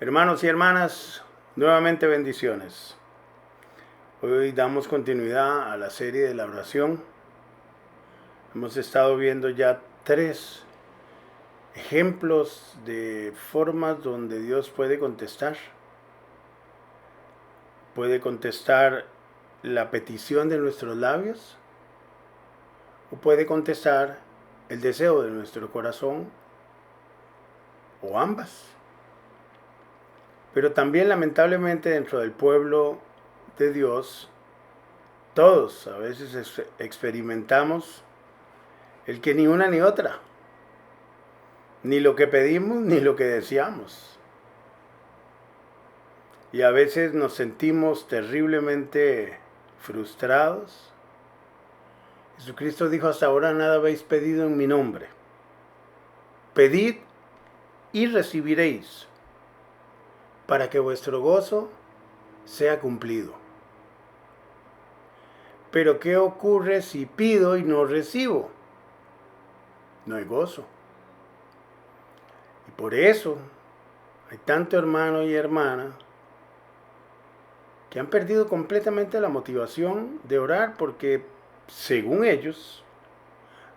Hermanos y hermanas, nuevamente bendiciones. Hoy damos continuidad a la serie de la oración. Hemos estado viendo ya 3 ejemplos de formas donde Dios puede contestar. Puede contestar la petición de nuestros labios o puede contestar el deseo de nuestro corazón o ambas. Pero también lamentablemente dentro del pueblo de Dios, todos a veces experimentamos el que ni una ni otra, ni lo que pedimos ni lo que deseamos. Y a veces nos sentimos terriblemente frustrados. Jesucristo dijo: hasta ahora nada habéis pedido en mi nombre. Pedid y recibiréis, para que vuestro gozo sea cumplido. Pero ¿qué ocurre si pido y no recibo? No hay gozo. Y por eso hay tanto hermano y hermana que han perdido completamente la motivación de orar porque, según ellos,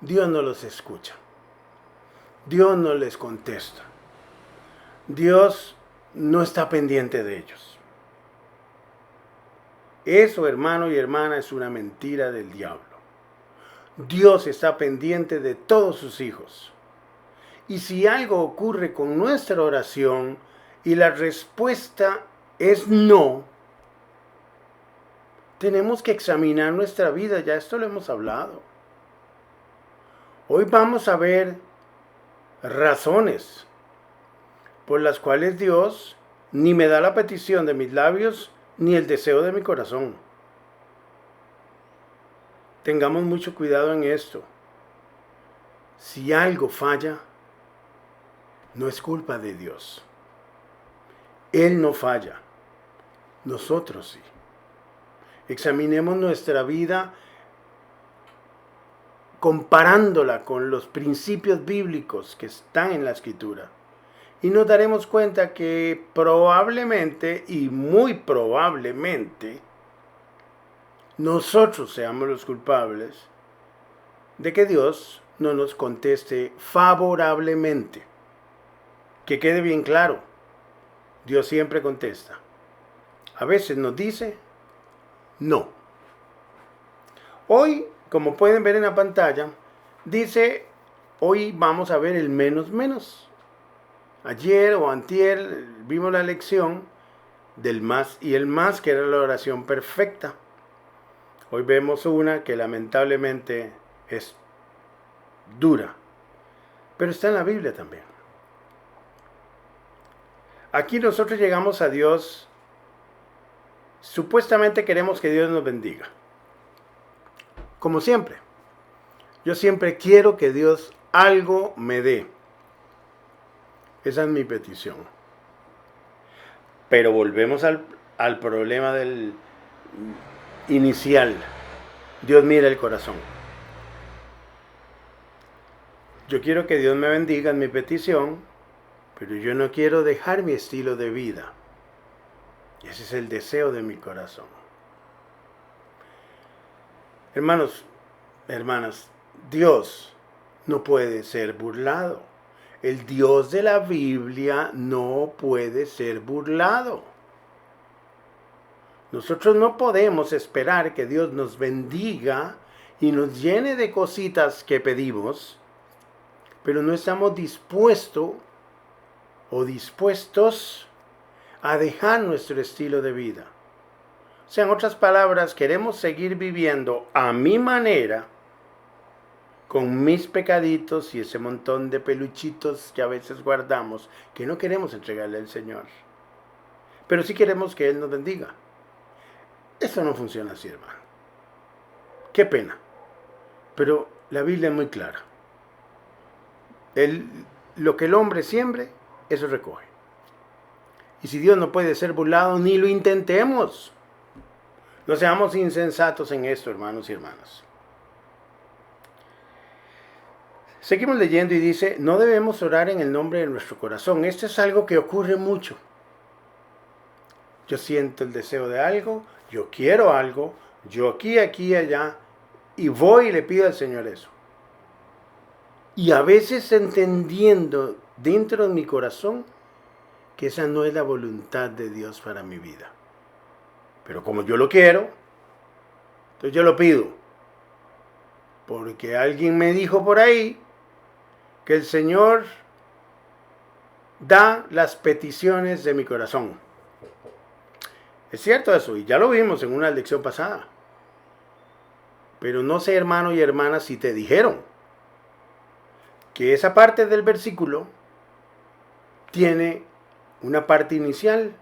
Dios no los escucha. Dios no les contesta. Dios no está pendiente de ellos. Eso, hermano y hermana, es una mentira del diablo. Dios está pendiente de todos sus hijos. Y si algo ocurre con nuestra oración y la respuesta es no, tenemos que examinar nuestra vida. Ya esto lo hemos hablado. Hoy vamos a ver razones por las cuales Dios ni me da la petición de mis labios ni el deseo de mi corazón. Tengamos mucho cuidado en esto. Si algo falla, no es culpa de Dios. Él no falla. Nosotros sí. Examinemos nuestra vida comparándola con los principios bíblicos que están en la Escritura. Y nos daremos cuenta que probablemente y muy probablemente nosotros seamos los culpables de que Dios no nos conteste favorablemente. Que quede bien claro, Dios siempre contesta. A veces nos dice no. Hoy, como pueden ver en la pantalla, dice, hoy vamos a ver el menos menos. Ayer o antier vimos la lección del más y el más, que era la oración perfecta. Hoy vemos una que lamentablemente es dura, pero está en la Biblia también. Aquí nosotros llegamos a Dios, supuestamente queremos que Dios nos bendiga. Como siempre, yo siempre quiero que Dios algo me dé. Esa es mi petición. Pero volvemos al problema del inicial. Dios mira el corazón. Yo quiero que Dios me bendiga en mi petición, pero yo no quiero dejar mi estilo de vida. Ese es el deseo de mi corazón. Hermanos, hermanas, Dios no puede ser burlado. El Dios de la Biblia no puede ser burlado. Nosotros no podemos esperar que Dios nos bendiga y nos llene de cositas que pedimos, pero no estamos dispuestos a dejar nuestro estilo de vida. O sea, en otras palabras, queremos seguir viviendo a mi manera, con mis pecaditos y ese montón de peluchitos que a veces guardamos, que no queremos entregarle al Señor. Pero sí queremos que Él nos bendiga. Eso no funciona así, hermano. Qué pena. Pero la Biblia es muy clara. Lo que el hombre siembre, eso recoge. Y si Dios no puede ser burlado, ni lo intentemos. No seamos insensatos en esto, hermanos y hermanas. Seguimos leyendo y dice, no debemos orar en el nombre de nuestro corazón. Esto es algo que ocurre mucho. Yo siento el deseo de algo, yo quiero algo, yo aquí, aquí, allá, y voy y le pido al Señor eso. Y a veces entendiendo dentro de mi corazón que esa no es la voluntad de Dios para mi vida. Pero como yo lo quiero, entonces yo lo pido. Porque alguien me dijo por ahí que el Señor da las peticiones de mi corazón. Es cierto eso, y ya lo vimos en una lección pasada. Pero no sé, hermano y hermana, si te dijeron que esa parte del versículo tiene una parte inicial.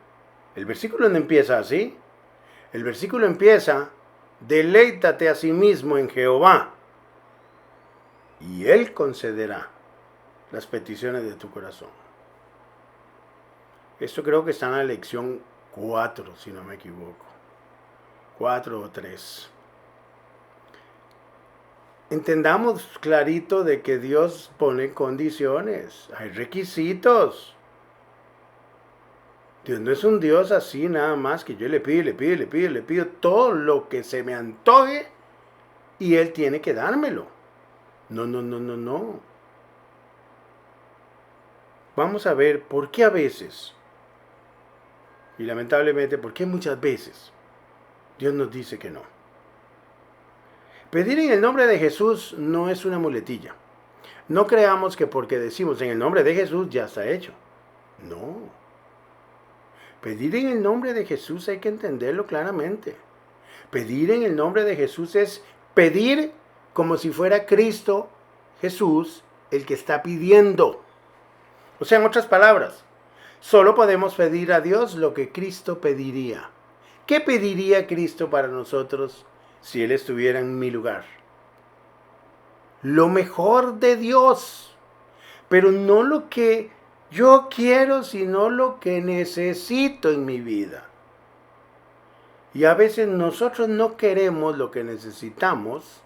El versículo no empieza así. El versículo empieza: deleítate a sí mismo en Jehová, y Él concederá las peticiones de tu corazón. Esto creo que está en la lección 4, si no me equivoco. 4 o 3. Entendamos clarito de que Dios pone condiciones, hay requisitos. Dios no es un Dios así nada más que yo le pido todo lo que se me antoje y Él tiene que dármelo. No. Vamos a ver por qué a veces, y lamentablemente por qué muchas veces, Dios nos dice que no. Pedir en el nombre de Jesús no es una muletilla. No creamos que porque decimos en el nombre de Jesús ya está hecho. No. Pedir en el nombre de Jesús hay que entenderlo claramente. Pedir en el nombre de Jesús es pedir como si fuera Cristo Jesús el que está pidiendo. O sea, en otras palabras, solo podemos pedir a Dios lo que Cristo pediría. ¿Qué pediría Cristo para nosotros si Él estuviera en mi lugar? Lo mejor de Dios, pero no lo que yo quiero, sino lo que necesito en mi vida. Y a veces nosotros no queremos lo que necesitamos,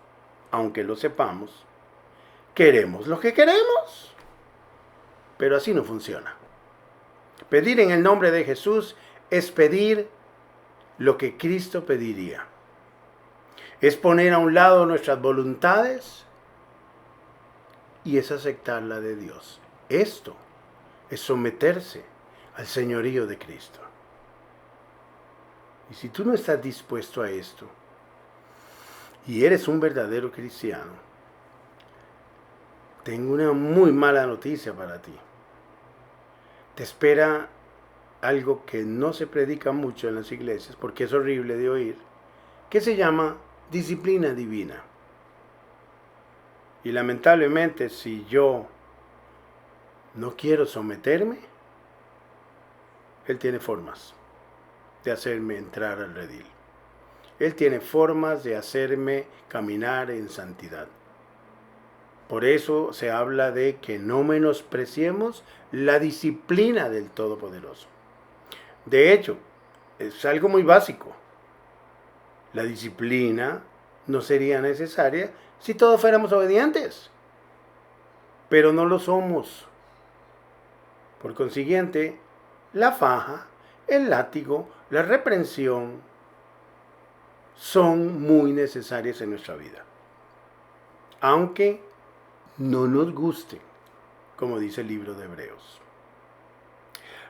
aunque lo sepamos. Queremos lo que queremos, pero así no funciona. Pedir en el nombre de Jesús es pedir lo que Cristo pediría. Es poner a un lado nuestras voluntades y es aceptar la de Dios. Esto es someterse al señorío de Cristo. Y si tú no estás dispuesto a esto y eres un verdadero cristiano, tengo una muy mala noticia para ti. Te espera algo que no se predica mucho en las iglesias porque es horrible de oír, que se llama disciplina divina. Y lamentablemente, si yo no quiero someterme, Él tiene formas de hacerme entrar al redil. Él tiene formas de hacerme caminar en santidad. Por eso se habla de que no menospreciemos la disciplina del Todopoderoso. De hecho, es algo muy básico. La disciplina no sería necesaria si todos fuéramos obedientes, pero no lo somos. Por consiguiente, la faja, el látigo, la reprensión son muy necesarias en nuestra vida, aunque no nos gusten, como dice el libro de Hebreos.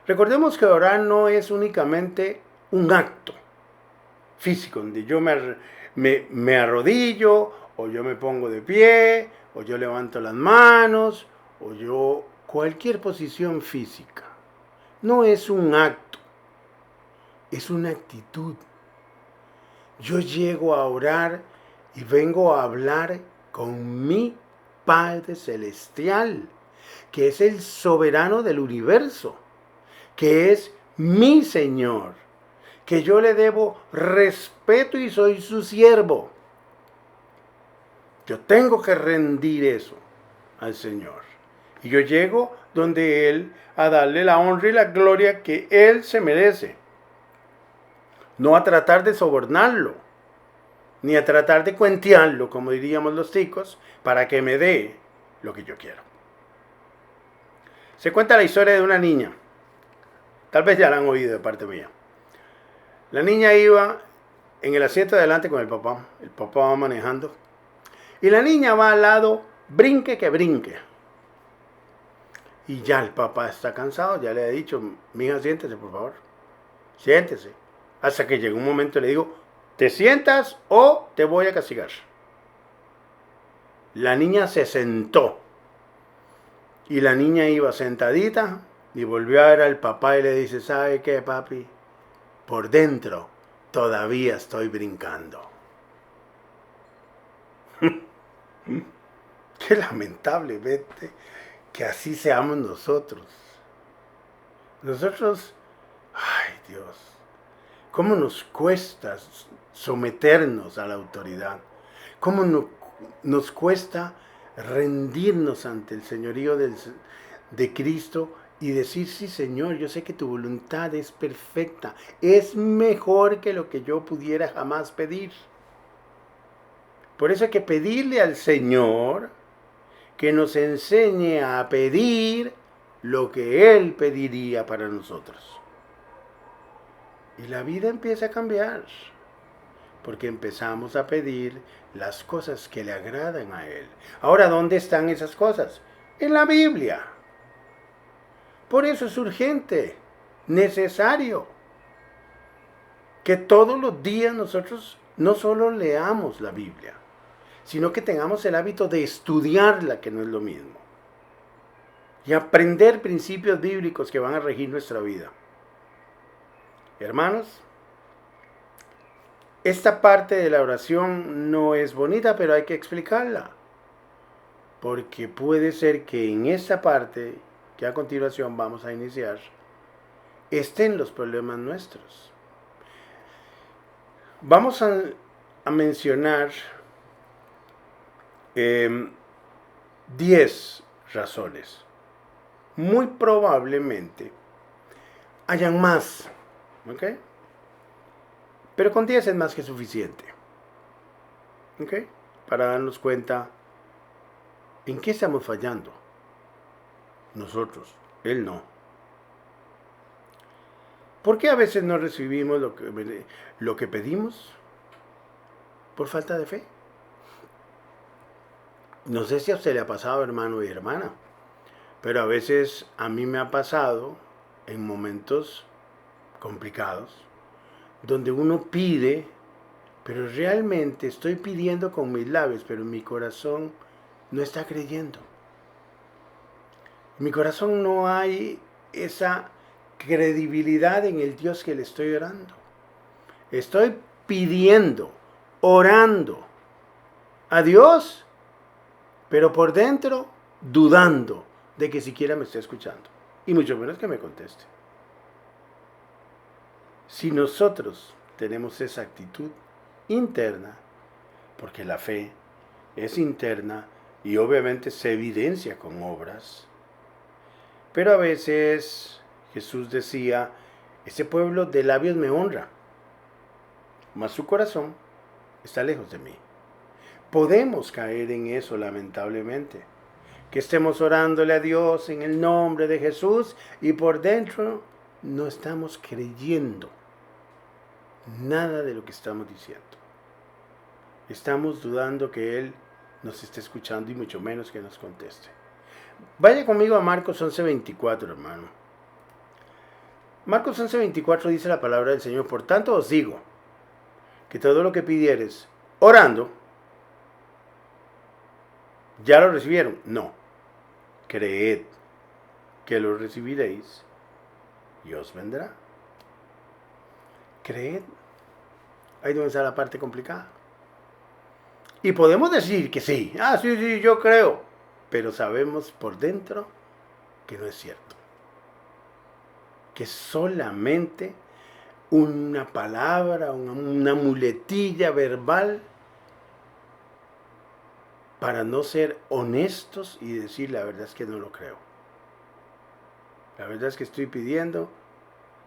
Recordemos que orar no es únicamente un acto físico, donde yo me arrodillo, o yo me pongo de pie, o yo levanto las manos, o yo cualquier posición física. No es un acto, es una actitud. Yo llego a orar y vengo a hablar con mi Padre Celestial, que es el soberano del universo, que es mi Señor, que yo le debo respeto y soy su siervo. Yo tengo que rendir eso al Señor. Y yo llego donde Él a darle la honra y la gloria que Él se merece. No a tratar de sobornarlo, ni a tratar de cuentearlo, como diríamos los ticos, para que me dé lo que yo quiero. Se cuenta la historia de una niña. Tal vez ya la han oído de parte mía. La niña iba en el asiento de adelante con el papá va manejando, y la niña va al lado, brinque que brinque. Y ya el papá está cansado, ya le ha dicho, mija, siéntese por favor, siéntese. Hasta que llegó un momento y le digo, ¿te sientas o te voy a castigar? La niña se sentó. Y la niña iba sentadita y volvió a ver al papá y le dice, ¿sabe qué, papi? Por dentro todavía estoy brincando. Qué lamentablemente que así seamos nosotros. Nosotros, ay Dios, ¿cómo nos cuesta someternos a la autoridad? ¿Cómo nos cuesta rendirnos ante el señorío de Cristo y decir, sí Señor, yo sé que tu voluntad es perfecta, es mejor que lo que yo pudiera jamás pedir? Por eso hay que pedirle al Señor que nos enseñe a pedir lo que Él pediría para nosotros. Y la vida empieza a cambiar, porque empezamos a pedir las cosas que le agradan a Él. Ahora, ¿dónde están esas cosas? En la Biblia. Por eso es urgente, necesario, que todos los días nosotros no solo leamos la Biblia, sino que tengamos el hábito de estudiarla, que no es lo mismo, y aprender principios bíblicos que van a regir nuestra vida. Hermanos, esta parte de la oración no es bonita, pero hay que explicarla, porque puede ser que en esta parte que a continuación vamos a iniciar estén los problemas nuestros. Vamos a mencionar 10 razones. Muy probablemente hayan más, ¿ok? Pero con 10 es más que suficiente, ¿ok? Para darnos cuenta en qué estamos fallando. Nosotros, Él no. ¿Por qué a veces no recibimos lo que pedimos? Por falta de fe. No sé si a usted le ha pasado, hermano y hermana, pero a veces a mí me ha pasado en momentos complicados, donde uno pide, pero realmente estoy pidiendo con mis labios, pero mi corazón no está creyendo. En mi corazón no hay esa credibilidad en el Dios que le estoy orando. Estoy pidiendo, orando a Dios, pero por dentro dudando de que siquiera me esté escuchando, y mucho menos que me conteste. Si nosotros tenemos esa actitud interna, porque la fe es interna y obviamente se evidencia con obras, pero a veces Jesús decía, ese pueblo de labios me honra, mas su corazón está lejos de mí. Podemos caer en eso, lamentablemente, que estemos orándole a Dios en el nombre de Jesús y por dentro no estamos creyendo nada de lo que estamos diciendo. Estamos dudando que Él nos esté escuchando y mucho menos que nos conteste. Vaya conmigo a Marcos 11:24, hermano. Marcos 11:24 dice la palabra del Señor, por tanto os digo, que todo lo que pidieres orando, ¿ya lo recibieron? No. Creed que lo recibiréis y os vendrá. Creed. Ahí donde está la parte complicada. Y podemos decir que sí. Sí, yo creo. Pero sabemos por dentro que no es cierto. Que solamente una palabra, una muletilla verbal para no ser honestos y decir la verdad es que no lo creo. La verdad es que estoy pidiendo,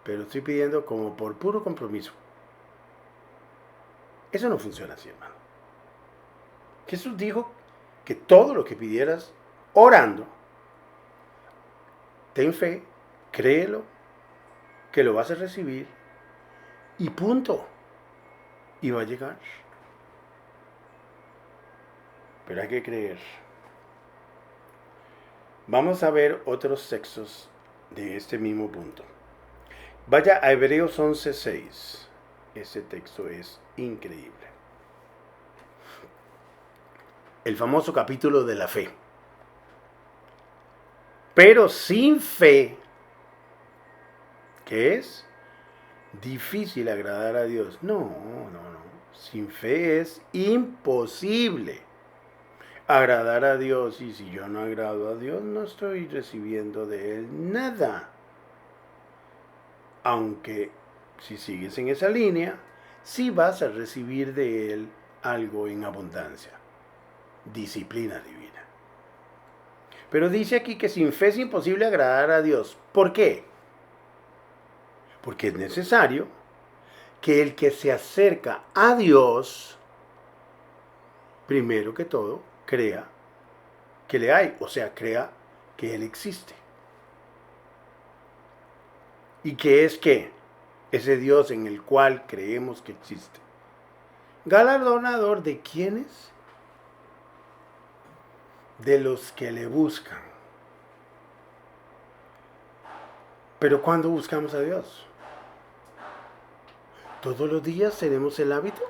pero estoy pidiendo como por puro compromiso. Eso no funciona así, hermano. Jesús dijo que todo lo que pidieras orando, ten fe, créelo, que lo vas a recibir Y punto. Y va a llegar. Pero hay que creer. Vamos a ver otros textos de este mismo punto. Vaya a Hebreos 11:6. Ese texto es increíble. El famoso capítulo de la fe. Pero sin fe, ¿qué es? Difícil agradar a Dios. No. Sin fe es imposible agradar a Dios. Y si yo no agrado a Dios, no estoy recibiendo de Él nada. Aunque si sigues en esa línea, sí vas a recibir de Él algo en abundancia. Disciplina divina. Pero dice aquí que sin fe es imposible agradar a Dios. ¿Por qué? Porque es necesario que el que se acerca a Dios, primero que todo, crea que le hay, o sea, crea que Él existe. ¿Y qué es qué? Ese Dios en el cual creemos que existe. ¿Galardonador de quiénes? De los que le buscan. Pero ¿cuándo buscamos a Dios? ¿Todos los días tenemos el hábito?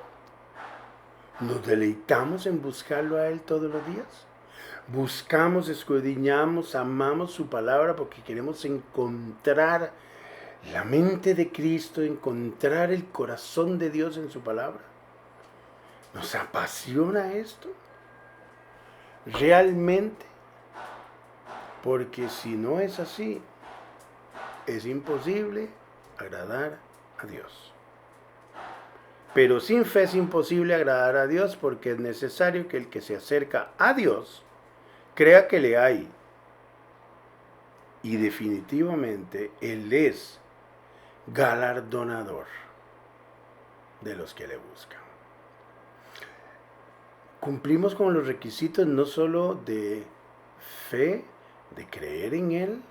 ¿Nos deleitamos en buscarlo a Él todos los días? Buscamos, escudriñamos, amamos su palabra porque queremos encontrar la mente de Cristo, encontrar el corazón de Dios en su palabra. ¿Nos apasiona esto? ¿Realmente? Porque si no es así, es imposible agradar a Dios. Pero sin fe es imposible agradar a Dios porque es necesario que el que se acerca a Dios crea que le hay. Y definitivamente Él es galardonador de los que le buscan. Cumplimos con los requisitos no solo de fe, de creer en Él,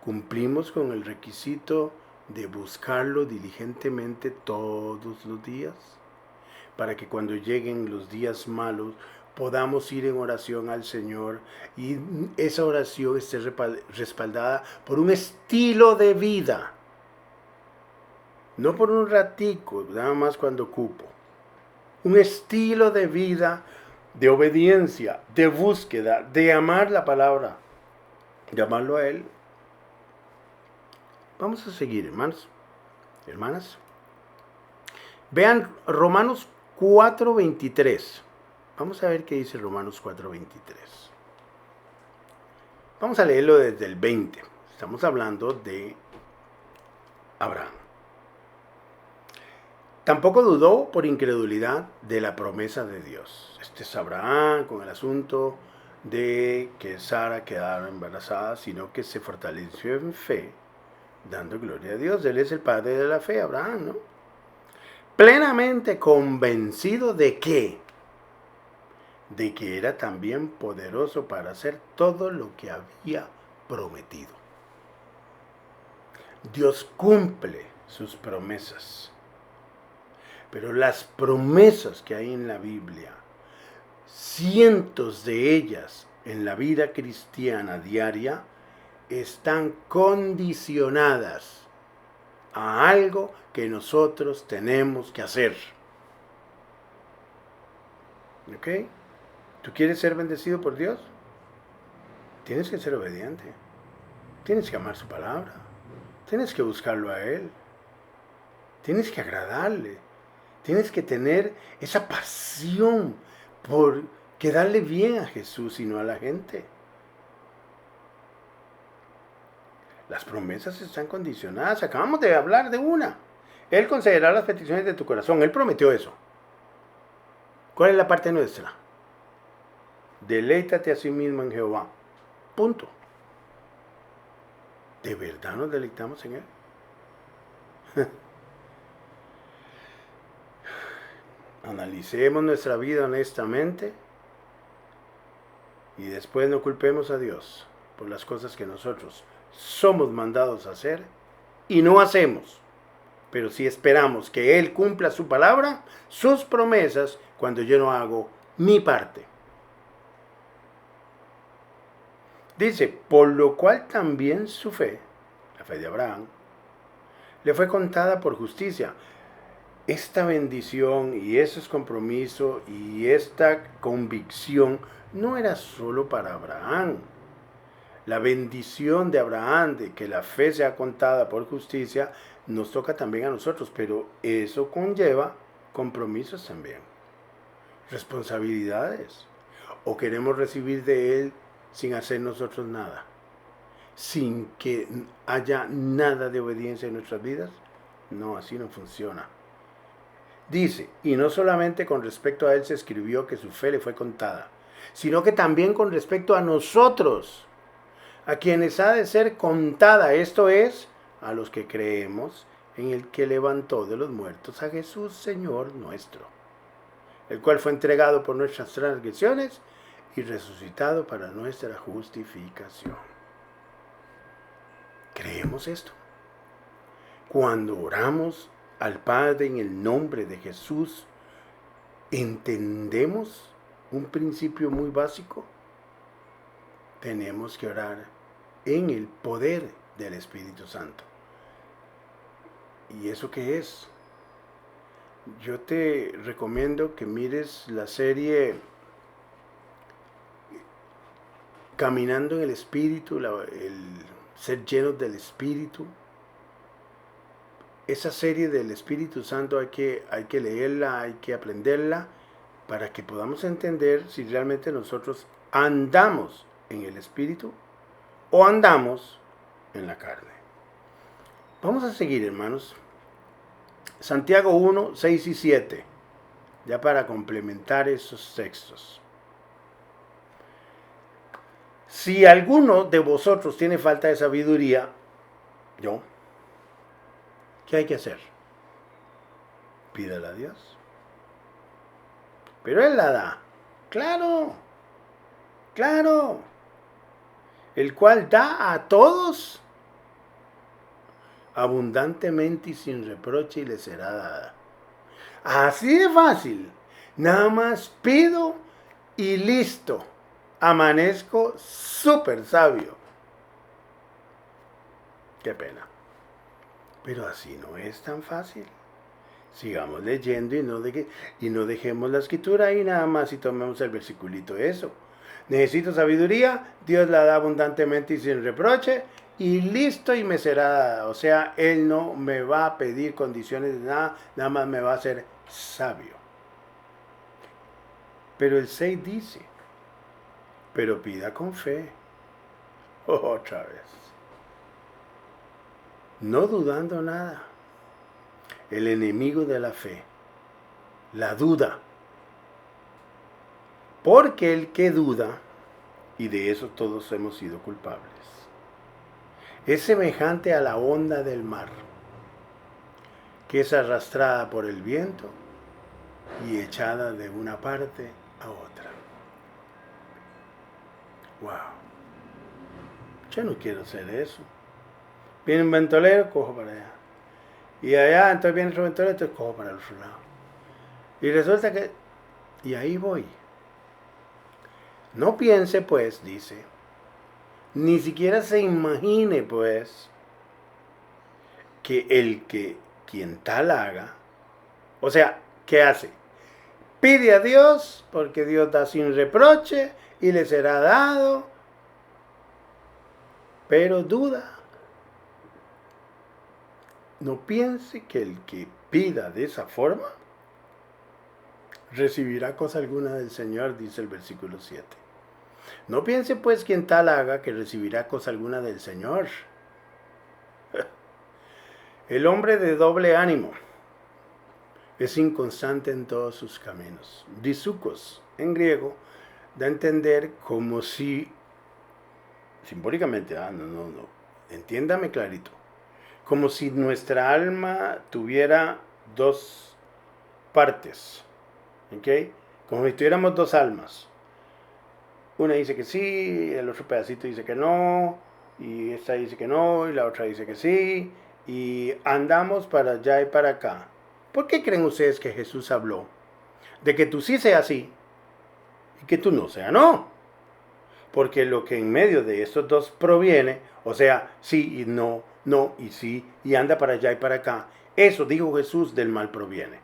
cumplimos con el requisito de buscarlo diligentemente todos los días, para que cuando lleguen los días malos podamos ir en oración al Señor y esa oración esté respaldada por un estilo de vida, no por un ratico, nada más cuando ocupo. Un estilo de vida de obediencia, de búsqueda, de amar la palabra, de amarlo a Él. Vamos a seguir, hermanos, hermanas. Vean Romanos 4:23. Vamos a ver qué dice Romanos 4:23. Vamos a leerlo desde el 20. Estamos hablando de Abraham. Tampoco dudó por incredulidad de la promesa de Dios. Este es Abraham con el asunto de que Sara quedara embarazada, sino que se fortaleció en fe, dando gloria a Dios. Él es el padre de la fe, Abraham, ¿no? Plenamente convencido de qué? De que era también poderoso para hacer todo lo que había prometido. Dios cumple sus promesas. Pero las promesas que hay en la Biblia, cientos de ellas en la vida cristiana diaria, están condicionadas a algo que nosotros tenemos que hacer. ¿Ok? ¿Tú quieres ser bendecido por Dios? Tienes que ser obediente. Tienes que amar su palabra. Tienes que buscarlo a Él. Tienes que agradarle. Tienes que tener esa pasión por quedarle bien a Jesús y no a la gente. Las promesas están condicionadas. Acabamos de hablar de una. Él concederá las peticiones de tu corazón. Él prometió eso. ¿Cuál es la parte nuestra? Deleítate a sí mismo en Jehová. Punto. ¿De verdad nos deleitamos en Él? Analicemos nuestra vida honestamente y después no culpemos a Dios por las cosas que nosotros somos mandados a hacer y no hacemos. pero sí esperamos que Él cumpla su palabra, sus promesas, cuando yo no hago mi parte. Dice, por lo cual también su fe, la fe de Abraham, le fue contada por justicia. Esta bendición y esos compromisos y esta convicción no era solo para Abraham. La bendición de Abraham, de que la fe sea contada por justicia, nos toca también a nosotros, pero eso conlleva compromisos también, responsabilidades. O queremos recibir de Él sin hacer nosotros nada, sin que haya nada de obediencia en nuestras vidas. No, así no funciona. Dice, y no solamente con respecto a Él se escribió que su fe le fue contada, sino que también con respecto a nosotros, a quienes ha de ser contada, esto es, a los que creemos en el que levantó de los muertos a Jesús, Señor nuestro, el cual fue entregado por nuestras transgresiones y resucitado para nuestra justificación. ¿Creemos esto? Cuando oramos al Padre en el nombre de Jesús, ¿entendemos un principio muy básico? Tenemos que orar en el poder del Espíritu Santo. ¿Y eso qué es? Yo te recomiendo que mires la serie Caminando en el Espíritu, el ser llenos del Espíritu. Esa serie del Espíritu Santo hay que leerla, hay que aprenderla para que podamos entender si realmente nosotros andamos en el Espíritu o andamos en la carne. Vamos a seguir, hermanos. Santiago 1, 6 y 7, ya para complementar esos textos. Si alguno de vosotros tiene falta de sabiduría, ¿qué hay que hacer? Pídala a Dios. Pero Él la da. Claro. El cual da a todos abundantemente y sin reproche y le será dada. Así de fácil. Nada más pido y listo. Amanezco súper sabio. Qué pena. Pero así no es tan fácil. Sigamos leyendo y no dejemos la escritura ahí nada más y tomemos el versiculito de eso. Necesito sabiduría, Dios la da abundantemente y sin reproche, y listo y me será dada. O sea, Él no me va a pedir condiciones de nada, nada más me va a hacer sabio. Pero el 6 dice, pero pida con fe. Otra vez. No dudando nada. El enemigo de la fe, la duda. Porque el que duda, y de eso todos hemos sido culpables, es semejante a la onda del mar, que es arrastrada por el viento y echada de una parte a otra. Wow. Yo no quiero hacer eso. Viene un ventolero, cojo para allá. Y allá, entonces viene otro ventolero, entonces cojo para el otro lado. Y resulta que... Y ahí voy. No piense, pues, dice, ni siquiera se imagine, pues, que quien tal haga, o sea, ¿qué hace? Pide a Dios, porque Dios da sin reproche y le será dado, pero duda. No piense que el que pida de esa forma recibirá cosa alguna del Señor, dice el versículo 7. No piense pues quien tal haga que recibirá cosa alguna del Señor. El hombre de doble ánimo es inconstante en todos sus caminos. Disukos, en griego, da a entender como si, simbólicamente, entiéndame clarito, como si nuestra alma tuviera dos partes, ¿ok? Como si tuviéramos dos almas. Una dice que sí, el otro pedacito dice que no, y esta dice que no, y la otra dice que sí, y andamos para allá y para acá, ¿por qué creen ustedes que Jesús habló? De que tú sí seas sí y que tú no seas no. Porque lo que en medio de estos dos proviene, o sea, sí y no, no y sí, y anda para allá y para acá, eso dijo Jesús, del mal proviene.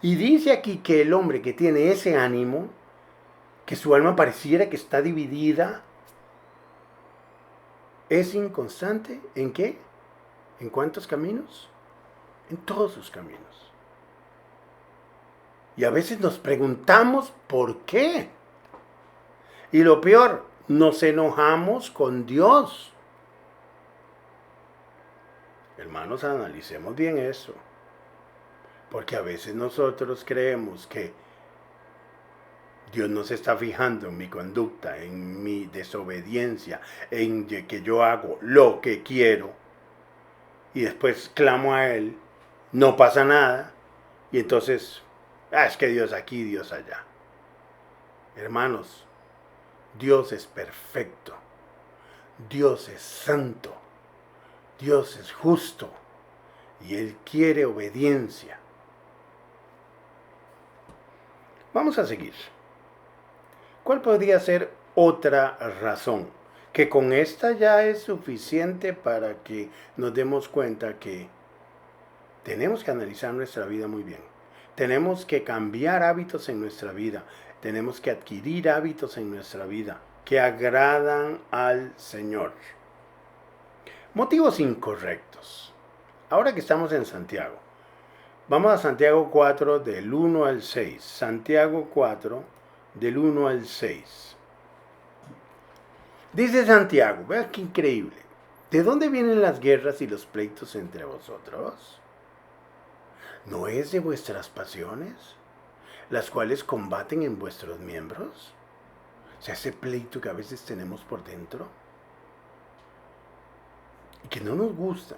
Y dice aquí que el hombre que tiene ese ánimo, que su alma pareciera que está dividida, es inconstante. ¿En qué? ¿En cuántos caminos? En todos sus caminos. Y a veces nos preguntamos por qué. Y lo peor, nos enojamos con Dios. Hermanos, analicemos bien eso. Porque a veces nosotros creemos que Dios no se está fijando en mi conducta, en mi desobediencia, en que yo hago lo que quiero. Y después clamo a Él, no pasa nada. Y entonces, es que Dios aquí, Dios allá. Hermanos, Dios es perfecto. Dios es santo. Dios es justo. Y Él quiere obediencia. Vamos a seguir. ¿Cuál podría ser otra razón? Que con esta ya es suficiente para que nos demos cuenta que tenemos que analizar nuestra vida muy bien. Tenemos que cambiar hábitos en nuestra vida. Tenemos que adquirir hábitos en nuestra vida que agradan al Señor. Motivos incorrectos. Ahora que estamos en Santiago, vamos a Santiago 4 del 1 al 6. Santiago 4 del 1 al 6. Dice Santiago, vean qué increíble. ¿De dónde vienen las guerras y los pleitos entre vosotros? ¿No es de vuestras pasiones, las cuales combaten en vuestros miembros? O sea, ese pleito que a veces tenemos por dentro y que no nos gusta.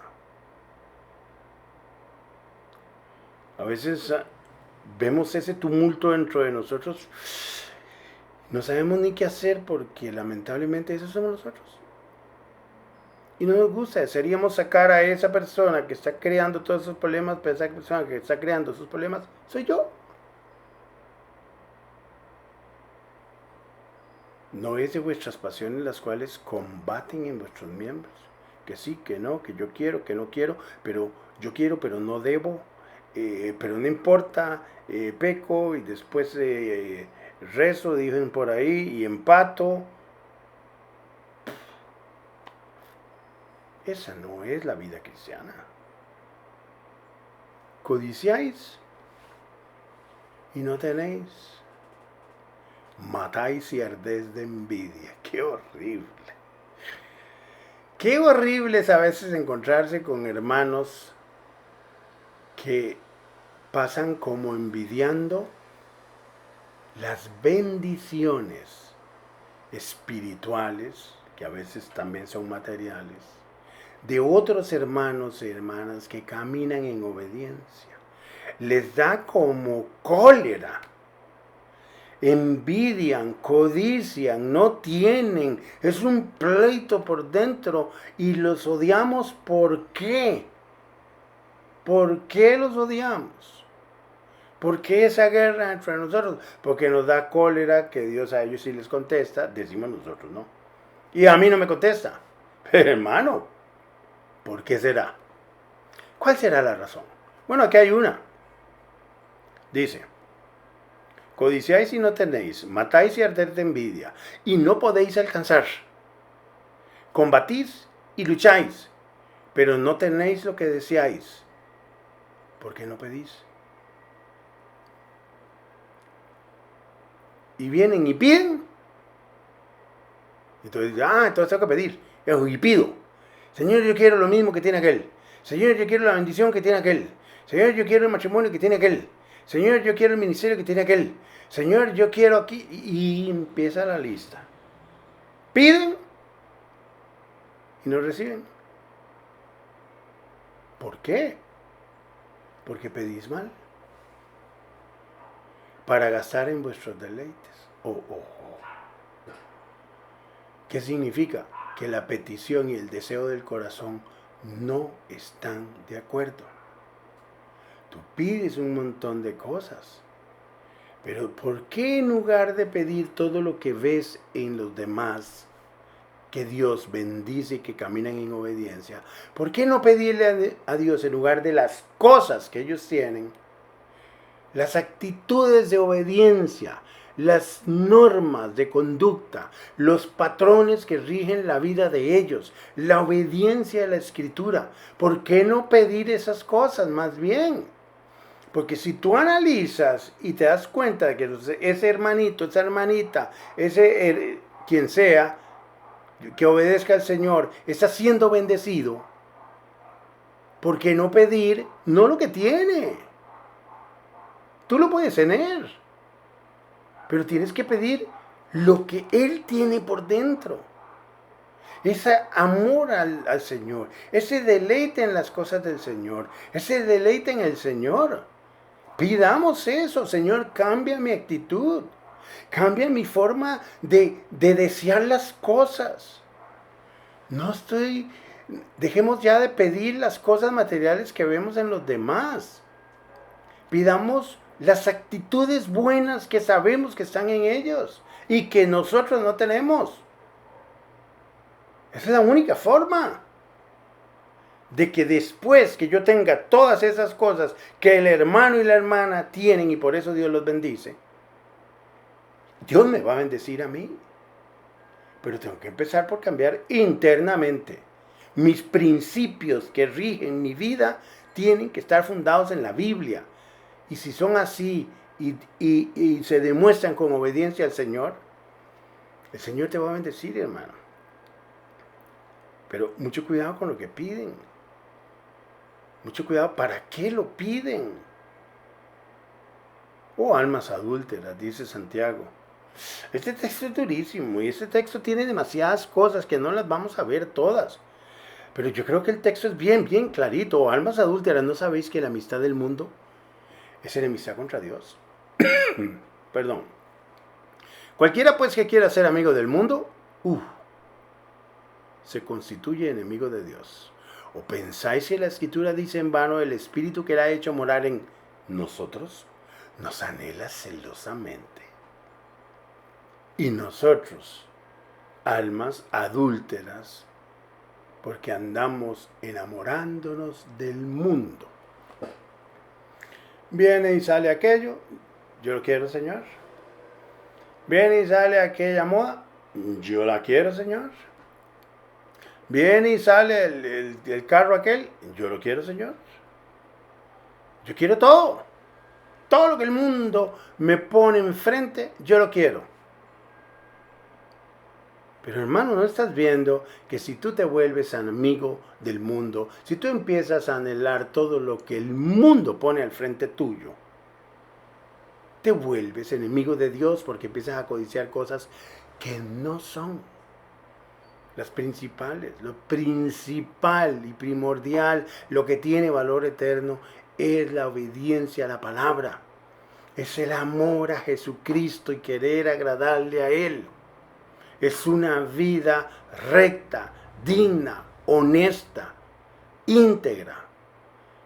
A veces vemos ese tumulto dentro de nosotros, no sabemos ni qué hacer porque lamentablemente esos somos nosotros. Y no nos gusta, desearíamos sacar a esa persona que está creando todos esos problemas, pero esa persona que está creando esos problemas soy yo. No es de vuestras pasiones las cuales combaten en vuestros miembros. Que sí, que no, que yo quiero, que no quiero, pero yo quiero, pero no debo, pero no importa, peco y después rezo, dicen por ahí, y empato. Esa no es la vida cristiana. Codiciáis y no tenéis. Matáis y ardéis de envidia. ¡Qué horrible! Qué horrible es a veces encontrarse con hermanos que pasan como envidiando las bendiciones espirituales, que a veces también son materiales, de otros hermanos y hermanas que caminan en obediencia. Les da como cólera. Envidian, codician, no tienen. Es un pleito por dentro y los odiamos. ¿Por qué? ¿Por qué los odiamos? ¿Por qué esa guerra entre nosotros? Porque nos da cólera que Dios a ellos sí les contesta, decimos nosotros, ¿no? Y a mí no me contesta. Hermano, ¿por qué será? ¿Cuál será la razón? Bueno, aquí hay una. Dice, codiciáis y no tenéis, matáis y ardéis de envidia, y no podéis alcanzar. Combatís y lucháis, pero no tenéis lo que deseáis. ¿Por qué no pedís? Y vienen y piden. Entonces, entonces tengo que pedir. Y pido. Señor, yo quiero lo mismo que tiene aquel. Señor, yo quiero la bendición que tiene aquel. Señor, yo quiero el matrimonio que tiene aquel. Señor, yo quiero el ministerio que tiene aquel. Señor, yo quiero aquí. Y empieza la lista. Piden y no reciben. ¿Por qué? Porque pedís mal. Para gastar en vuestros deleites. ¿Qué significa? Que la petición y el deseo del corazón no están de acuerdo. Tú pides un montón de cosas, pero ¿por qué en lugar de pedir todo lo que ves en los demás, que Dios bendice y que caminan en obediencia, por qué no pedirle a Dios en lugar de las cosas que ellos tienen, las actitudes de obediencia, las normas de conducta, los patrones que rigen la vida de ellos, la obediencia a la Escritura? ¿Por qué no pedir esas cosas más bien? Porque si tú analizas y te das cuenta de que ese hermanito, esa hermanita, quien sea, que obedezca al Señor, está siendo bendecido, ¿por qué no pedir no lo que tiene? Tú lo puedes tener, pero tienes que pedir lo que Él tiene por dentro. Ese amor al Señor, ese deleite en las cosas del Señor, ese deleite en el Señor. Pidamos eso, Señor, cambia mi actitud, cambia mi forma de desear las cosas. Dejemos ya de pedir las cosas materiales que vemos en los demás. Pidamos las actitudes buenas que sabemos que están en ellos y que nosotros no tenemos. Esa es la única forma de que después que yo tenga todas esas cosas que el hermano y la hermana tienen y por eso Dios los bendice, Dios me va a bendecir a mí. Pero tengo que empezar por cambiar internamente. Mis principios que rigen mi vida tienen que estar fundados en la Biblia. Y si son así y se demuestran con obediencia al Señor, el Señor te va a bendecir, hermano. Pero mucho cuidado con lo que piden. Mucho cuidado, ¿para qué lo piden? Oh, almas adúlteras, dice Santiago. Este texto es durísimo y este texto tiene demasiadas cosas que no las vamos a ver todas. Pero yo creo que el texto es bien clarito. Oh, almas adúlteras, ¿no sabéis que la amistad del mundo es enemistad contra Dios? Perdón. Cualquiera pues que quiera ser amigo del mundo, se constituye enemigo de Dios. ¿O pensáis que la Escritura dice en vano, el Espíritu que la ha hecho morar en nosotros nos anhela celosamente? Y nosotros, almas adúlteras, porque andamos enamorándonos del mundo. Viene y sale aquello, yo lo quiero, Señor. Viene y sale aquella moda, yo la quiero, Señor. Viene y sale el carro aquel, yo lo quiero, Señor. Yo quiero todo. Todo lo que el mundo me pone enfrente, yo lo quiero. Pero hermano, ¿no estás viendo que si tú te vuelves amigo del mundo, si tú empiezas a anhelar todo lo que el mundo pone al frente tuyo, te vuelves enemigo de Dios porque empiezas a codiciar cosas que no son las principales? Lo principal y primordial, lo que tiene valor eterno, es la obediencia a la palabra. Es el amor a Jesucristo y querer agradarle a Él. Es una vida recta, digna, honesta, íntegra.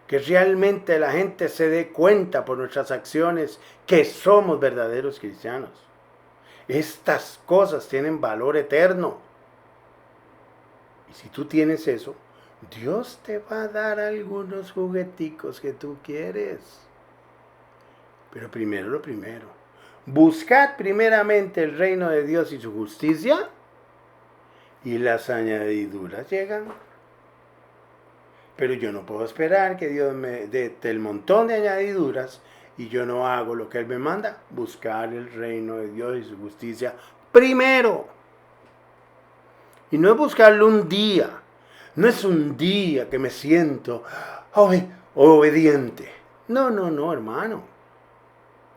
Que realmente la gente se dé cuenta por nuestras acciones que somos verdaderos cristianos. Estas cosas tienen valor eterno. Y si tú tienes eso, Dios te va a dar algunos jugueticos que tú quieres. Pero primero lo primero. Buscad primeramente el reino de Dios y su justicia, y las añadiduras llegan. Pero yo no puedo esperar que Dios me dé el montón de añadiduras y yo no hago lo que Él me manda. Buscar el reino de Dios y su justicia primero. Y no es buscarlo un día. No es un día que me siento obediente. No, hermano.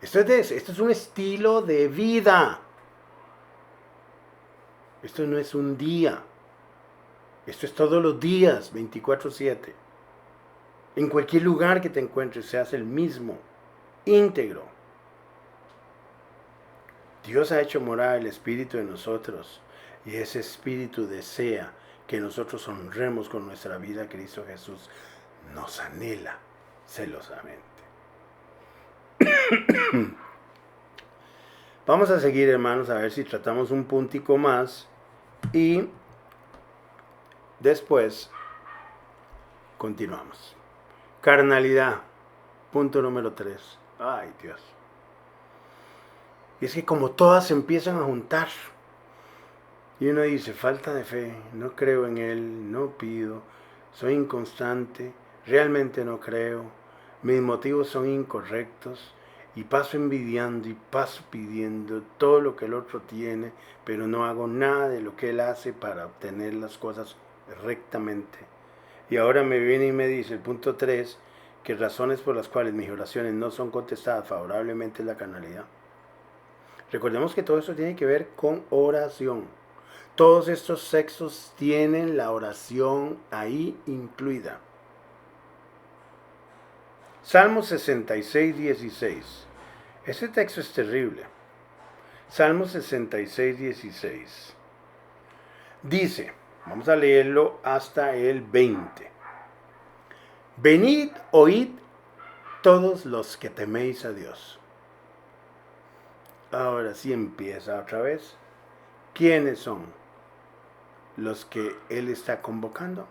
Esto es un estilo de vida. Esto no es un día. Esto es todos los días, 24/7. En cualquier lugar que te encuentres, seas el mismo, íntegro. Dios ha hecho morar el Espíritu en nosotros y ese Espíritu desea que nosotros honremos con nuestra vida a Cristo Jesús, nos anhela celosamente. Vamos a seguir, hermanos, a ver si tratamos un puntico más y después continuamos. Carnalidad, punto número 3. Ay, Dios. Y es que como todas se empiezan a juntar, y uno dice, falta de fe, no creo en Él, no pido, soy inconstante, realmente no creo, mis motivos son incorrectos, y paso envidiando y paso pidiendo todo lo que el otro tiene, pero no hago nada de lo que él hace para obtener las cosas rectamente. Y ahora me viene y me dice el punto 3, que razones por las cuales mis oraciones no son contestadas favorablemente es la carnalidad. Recordemos que todo eso tiene que ver con oración. Todos estos sexos tienen la oración ahí incluida. Salmo 66, 16. Ese texto es terrible. Salmo 66, 16. Dice, vamos a leerlo hasta el 20. Venid, oíd todos los que teméis a Dios. Ahora sí empieza otra vez. ¿Quiénes son los que Él está convocando?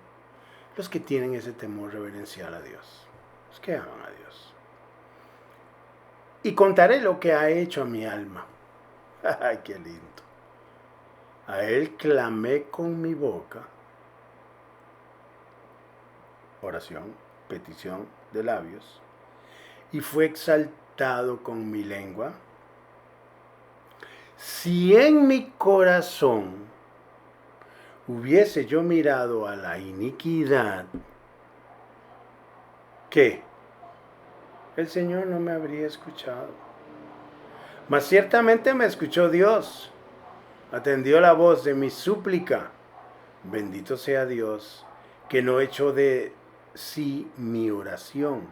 Los que tienen ese temor reverencial a Dios. Los que aman a Dios. Y contaré lo que ha hecho a mi alma. ¡Ay, qué lindo! A Él clamé con mi boca. Oración, petición de labios. Y fue exaltado con mi lengua. Si en mi corazón hubiese yo mirado a la iniquidad, ¿qué? El Señor no me habría escuchado. Mas ciertamente me escuchó Dios, atendió la voz de mi súplica. Bendito sea Dios, que no echó de sí mi oración,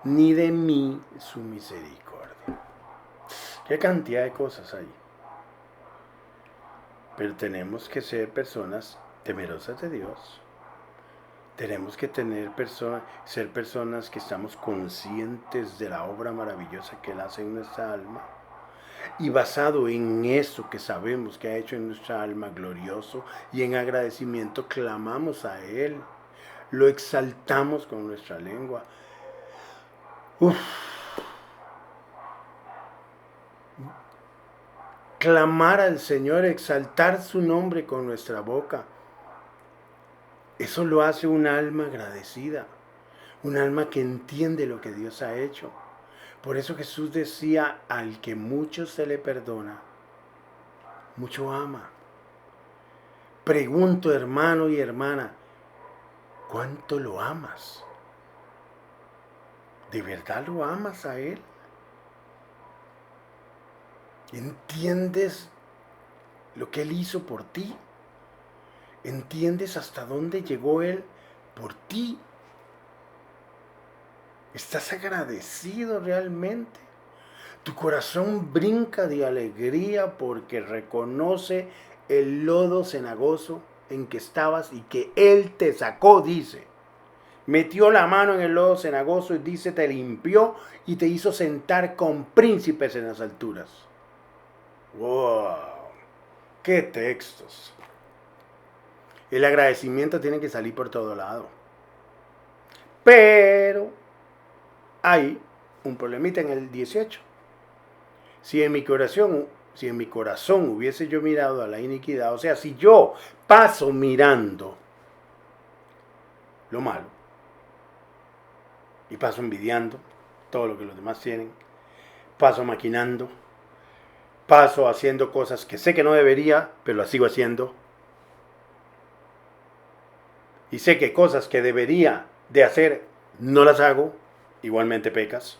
ni de mí su misericordia. Qué cantidad de cosas hay. Pero tenemos que ser personas temerosas de Dios. Tenemos que ser personas que estamos conscientes de la obra maravillosa que Él hace en nuestra alma. Y basado en eso que sabemos que ha hecho en nuestra alma glorioso y en agradecimiento, clamamos a Él. Lo exaltamos con nuestra lengua. Clamar al Señor, exaltar su nombre con nuestra boca. Eso lo hace un alma agradecida, un alma que entiende lo que Dios ha hecho. Por eso Jesús decía, al que mucho se le perdona, mucho ama. Pregunto, hermano y hermana, ¿cuánto lo amas? ¿De verdad lo amas a Él? ¿Entiendes lo que Él hizo por ti? ¿Entiendes hasta dónde llegó Él por ti? ¿Estás agradecido realmente? Tu corazón brinca de alegría porque reconoce el lodo cenagoso en que estabas y que Él te sacó, dice. Metió la mano en el lodo cenagoso y dice, te limpió y te hizo sentar con príncipes en las alturas. ¡Wow! ¡Qué textos! El agradecimiento tiene que salir por todo lado. Pero hay un problemita en el 18. Si en mi corazón hubiese yo mirado a la iniquidad, o sea, si yo paso mirando lo malo y paso envidiando todo lo que los demás tienen, paso maquinando, paso haciendo cosas que sé que no debería, pero las sigo haciendo, y sé que cosas que debería de hacer no las hago, igualmente pecas.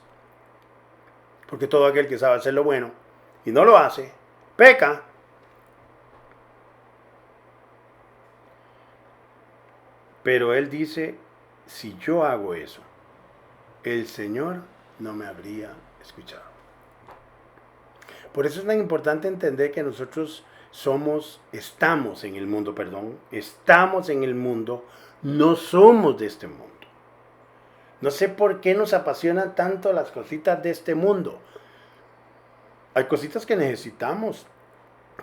Porque todo aquel que sabe hacer lo bueno y no lo hace, peca. Pero Él dice, si yo hago eso, el Señor no me habría escuchado. Por eso es tan importante entender que nosotros estamos en el mundo, estamos en el mundo, no somos de este mundo. No sé por qué nos apasionan tanto las cositas de este mundo. Hay cositas que necesitamos.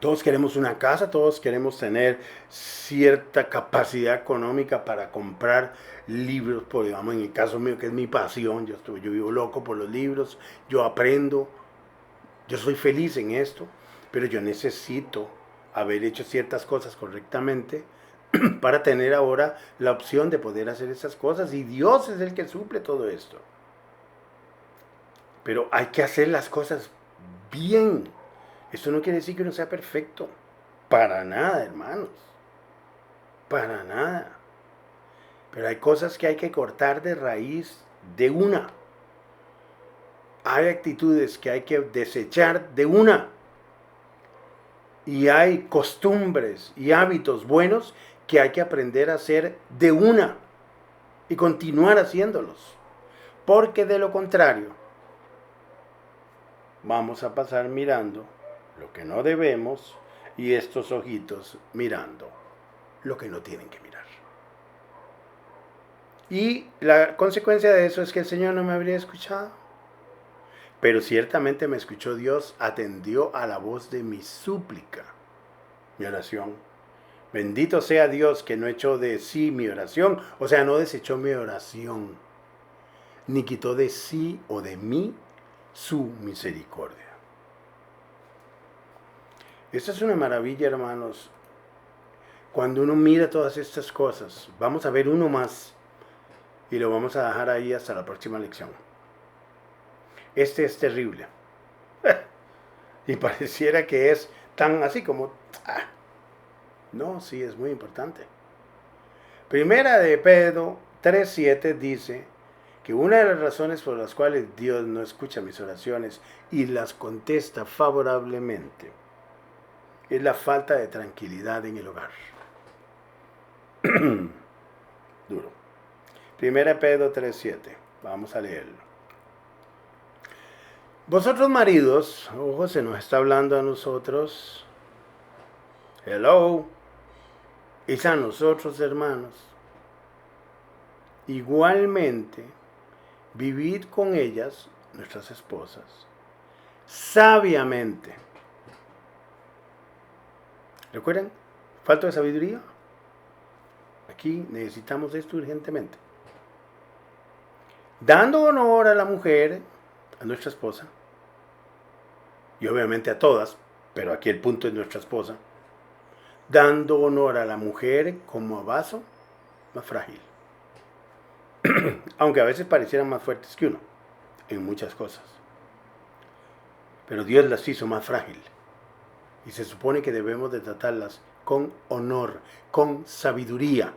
Todos queremos una casa, todos queremos tener cierta capacidad económica para comprar libros, por digamos, en el caso mío, que es mi pasión, yo vivo loco por los libros, yo aprendo, yo soy feliz en esto, pero yo necesito haber hecho ciertas cosas correctamente para tener ahora la opción de poder hacer esas cosas, y Dios es el que suple todo esto. Pero hay que hacer las cosas bien. Esto no quiere decir que uno sea perfecto. Para nada, hermanos. Para nada. Pero hay cosas que hay que cortar de raíz de una. Hay actitudes que hay que desechar de una. Y hay costumbres y hábitos buenos que hay que aprender a hacer de una. Y continuar haciéndolos. Porque de lo contrario, vamos a pasar mirando lo que no debemos y estos ojitos mirando lo que no tienen que mirar. Y la consecuencia de eso es que el Señor no me habría escuchado. Pero ciertamente me escuchó Dios, atendió a la voz de mi súplica, mi oración. Bendito sea Dios que no echó de sí mi oración, o sea, no desechó mi oración, ni quitó de sí o de mí su misericordia. Esto es una maravilla, hermanos. Cuando uno mira todas estas cosas, vamos a ver uno más y lo vamos a dejar ahí hasta la próxima lección. Este es terrible. Y pareciera que es tan así como... No, sí, es muy importante. Primera de Pedro 3:7 dice que una de las razones por las cuales Dios no escucha mis oraciones y las contesta favorablemente es la falta de tranquilidad en el hogar. Duro. Primera de Pedro 3:7. Vamos a leerlo. Vosotros maridos, ojo, se nos está hablando a nosotros. Hello. Es a nosotros, hermanos. Igualmente, vivid con ellas, nuestras esposas, sabiamente. ¿Recuerdan? Falta de sabiduría. Aquí necesitamos esto urgentemente. Dando honor a la mujer, a nuestra esposa, y obviamente a todas, pero aquí el punto es nuestra esposa, dando honor a la mujer como a vaso más frágil. Aunque a veces parecieran más fuertes que uno, en muchas cosas. Pero Dios las hizo más frágil. Y se supone que debemos de tratarlas con honor, con sabiduría.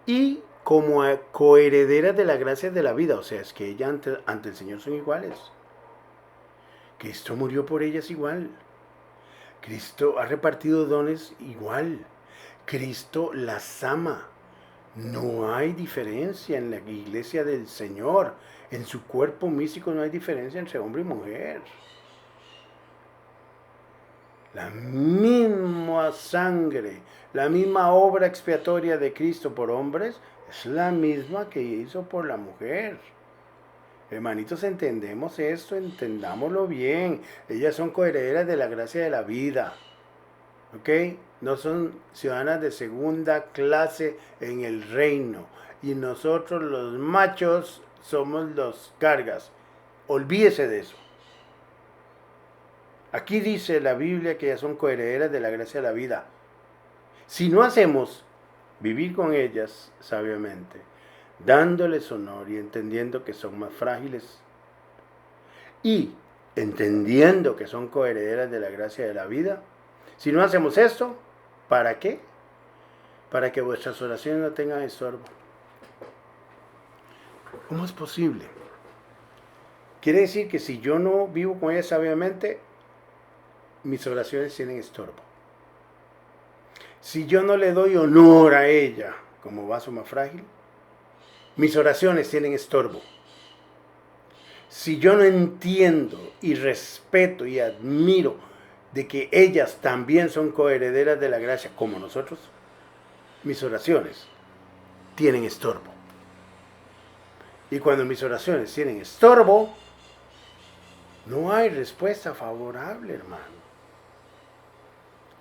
Y como coherederas de la gracia de la vida. O sea, es que ellas ante el Señor son iguales. Cristo murió por ellas igual. Cristo ha repartido dones igual. Cristo las ama. No hay diferencia en la iglesia del Señor. En su cuerpo místico no hay diferencia entre hombre y mujer. La misma sangre, la misma obra expiatoria de Cristo por hombres es la misma que hizo por la mujer. Hermanitos, entendemos esto, entendámoslo bien. Ellas son coherederas de la gracia de la vida. ¿Ok? No son ciudadanas de segunda clase en el reino. Y nosotros los machos somos los cargas. Olvídese de eso. Aquí dice la Biblia que ellas son coherederas de la gracia de la vida. Si no hacemos vivir con ellas sabiamente, dándoles honor y entendiendo que son más frágiles, y entendiendo que son coherederas de la gracia de la vida, si no hacemos esto, ¿para qué? Para que vuestras oraciones no tengan estorbo. ¿Cómo es posible? Quiere decir que si yo no vivo con ellas sabiamente, mis oraciones tienen estorbo. Si yo no le doy honor a ella como vaso más frágil, mis oraciones tienen estorbo. Si yo no entiendo y respeto y admiro de que ellas también son coherederas de la gracia como nosotros, mis oraciones tienen estorbo. Y cuando mis oraciones tienen estorbo, no hay respuesta favorable, hermano.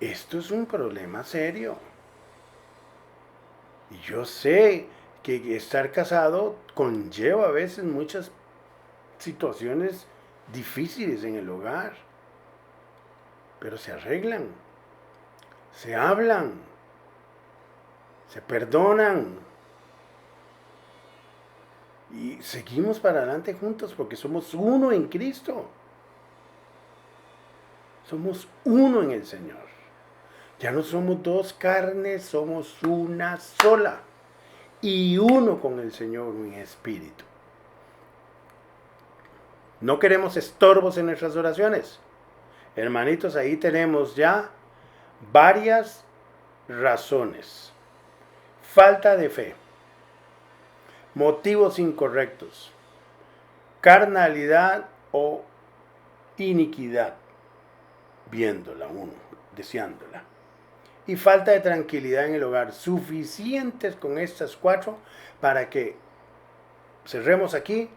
Esto es un problema serio. Y yo sé que estar casado conlleva a veces muchas situaciones difíciles en el hogar. Pero se arreglan, se hablan, se perdonan. Y seguimos para adelante juntos porque somos uno en Cristo. Somos uno en el Señor. Ya no somos dos carnes, somos una sola. Y uno con el Señor en espíritu. No queremos estorbos en nuestras oraciones. Hermanitos, ahí tenemos ya varias razones. Falta de fe. Motivos incorrectos. Carnalidad o iniquidad. Viéndola uno, deseándola. Y falta de tranquilidad en el hogar. Suficientes con estas 4 para que cerremos aquí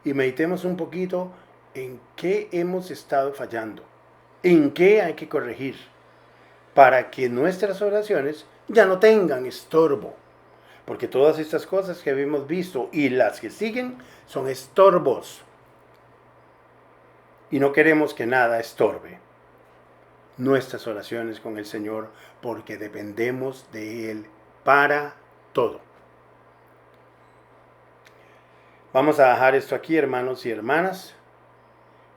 y meditemos un poquito en qué hemos estado fallando. En qué hay que corregir. Para que nuestras oraciones ya no tengan estorbo. Porque todas estas cosas que habíamos visto y las que siguen son estorbos. Y no queremos que nada estorbe nuestras oraciones con el Señor, porque dependemos de Él para todo. Vamos a dejar esto aquí, hermanos y hermanas.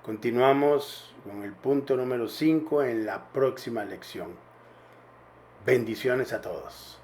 Continuamos con el punto número 5 en la próxima lección. Bendiciones a todos.